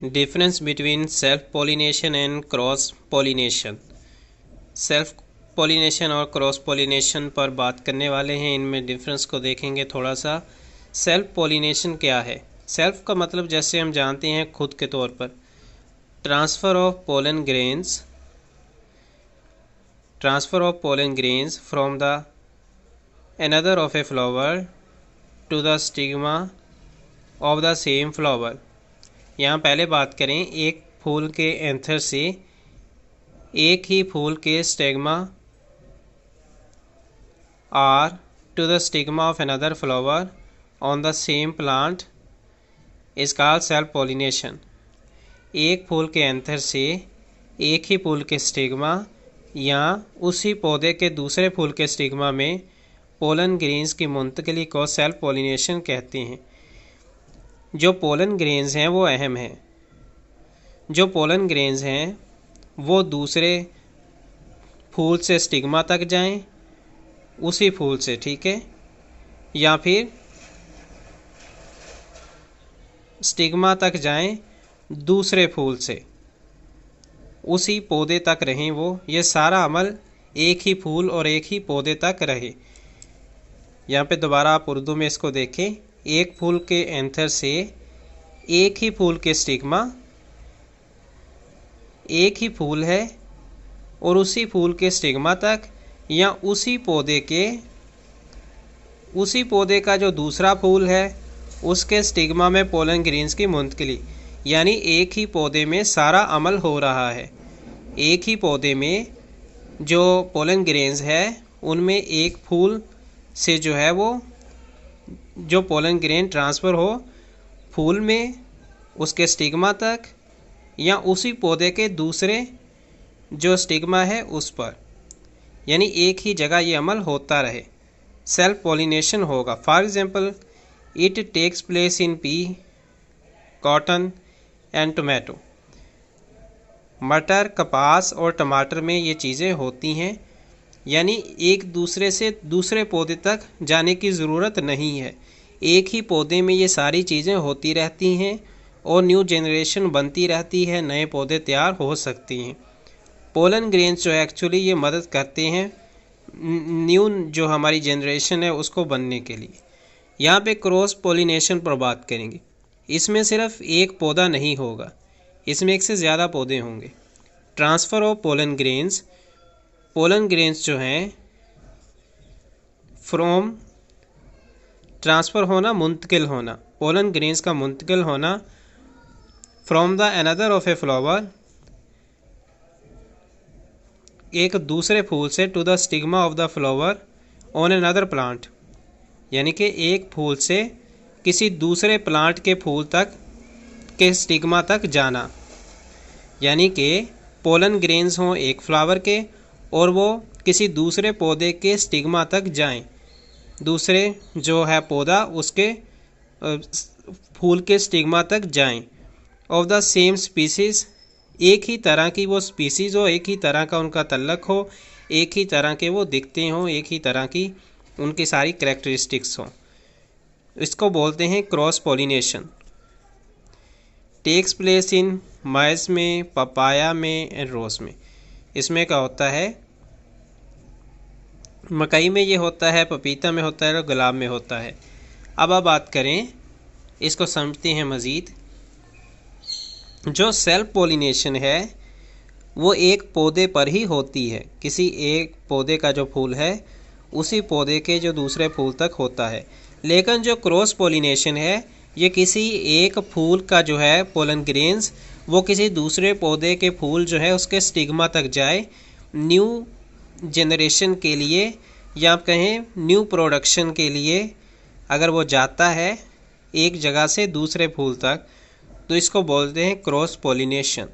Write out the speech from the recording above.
Difference between self pollination and cross pollination. Self pollination और cross pollination पर बात करने वाले हैं। इनमें डिफरेंस को देखेंगे थोड़ा सा। सेल्फ पोलिनेशन क्या है? सेल्फ का मतलब जैसे हम जानते हैं खुद के तौर पर transfer of pollen grains from the another of a flower to the stigma of the same flower। यहाँ पहले बात करें एक फूल के एंथर से एक ही फूल के स्टिग्मा और to the stigma of another flower on the same plant is called self pollination. एक फूल के एंथर से एक ही फूल के स्टिग्मा या उसी पौधे के दूसरे फूल के स्टिग्मा में पोलन ग्रेन्स की मुंतकिली को सेल्फ पॉलिनेशन कहते हैं। जो पोलन ग्रेन्स हैं वो अहम हैं। जो पोलन ग्रेन्स हैं वो दूसरे फूल से स्टिग्मा तक जाएं उसी फूल से, ठीक है, या फिर स्टिग्मा तक जाएं दूसरे फूल से, उसी पौधे तक रहें वो। ये सारा अमल एक ही फूल और एक ही पौधे तक रहे। यहाँ पे दोबारा आप उर्दू में इसको देखें। एक फूल के एंथर से एक ही फूल के स्टिग्मा, एक ही फूल है और उसी फूल के स्टिग्मा तक या उसी पौधे का जो दूसरा फूल है उसके स्टिग्मा में पोलन ग्रेन्स की मुंतकिली। यानी एक ही पौधे में सारा अमल हो रहा है। एक ही पौधे में जो पोलन ग्रेन्स है उनमें एक फूल से जो है वो जो पोलन ग्रेन ट्रांसफ़र हो फूल में उसके स्टिग्मा तक या उसी पौधे के दूसरे जो स्टिग्मा है उस पर, यानी एक ही जगह ये अमल होता रहे, सेल्फ पॉलिनेशन होगा। For example it takes place in pea, cotton and tomato. मटर, कपास और टमाटर में ये चीज़ें होती हैं। यानी एक दूसरे से दूसरे पौधे तक जाने की ज़रूरत नहीं है। एक ही पौधे में ये सारी चीज़ें होती रहती हैं और न्यू जनरेशन बनती रहती है, नए पौधे तैयार हो सकती हैं। पोलन ग्रेन्स जो है एक्चुअली ये मदद करते हैं न्यू जो हमारी जनरेशन है उसको बनने के लिए। यहाँ पे क्रॉस पोलिनेशन पर बात करेंगे। इसमें सिर्फ एक पौधा नहीं होगा, इसमें एक से ज़्यादा पौधे होंगे। ट्रांसफ़र ऑफ पोलन ग्रेन्स जो हैं फ्रॉम ट्रांसफ़र होना, मुंतकिल होना, पोलन ग्रेन्स का मुंतकिल होना from the another of a flower, एक दूसरे फूल से, to the stigma of the flower on another plant. यानी कि एक फूल से किसी दूसरे प्लांट के फूल तक के स्टिग्मा तक जाना। यानी कि पोलन ग्रेन्स हों एक फ्लावर के और वो किसी दूसरे पौधे के स्टिग्मा तक जाएं, दूसरे जो है पौधा उसके फूल के स्टिग्मा तक जाएं। ऑफ द सेम स्पीसीज़, एक ही तरह की वो स्पीसीज़ हो, एक ही तरह का उनका तल्लक हो, एक ही तरह के वो दिखते हों, एक ही तरह की उनकी सारी कैरेक्टरिस्टिक्स हों। इसको बोलते हैं cross pollination. Takes place in maize में, पपाया में एंड रोज़ में। इसमें क्या होता है? मकई में ये होता है, पपीता में होता है और गुलाब में होता है। अब आप बात करें, इसको समझते हैं मज़ीद। जो सेल्फ पॉलिनेशन है वो एक पौधे पर ही होती है। किसी एक पौधे का जो फूल है उसी पौधे के जो दूसरे फूल तक होता है। लेकिन जो क्रॉस पॉलिनेशन है ये किसी एक फूल का जो है पोलन ग्रेन्स वो किसी दूसरे पौधे के फूल जो है उसके स्टिग्मा तक जाए, न्यू जनरेशन के लिए या आप कहें न्यू प्रोडक्शन के लिए अगर वो जाता है एक जगह से दूसरे फूल तक, तो इसको बोलते हैं क्रॉस पॉलिनेशन।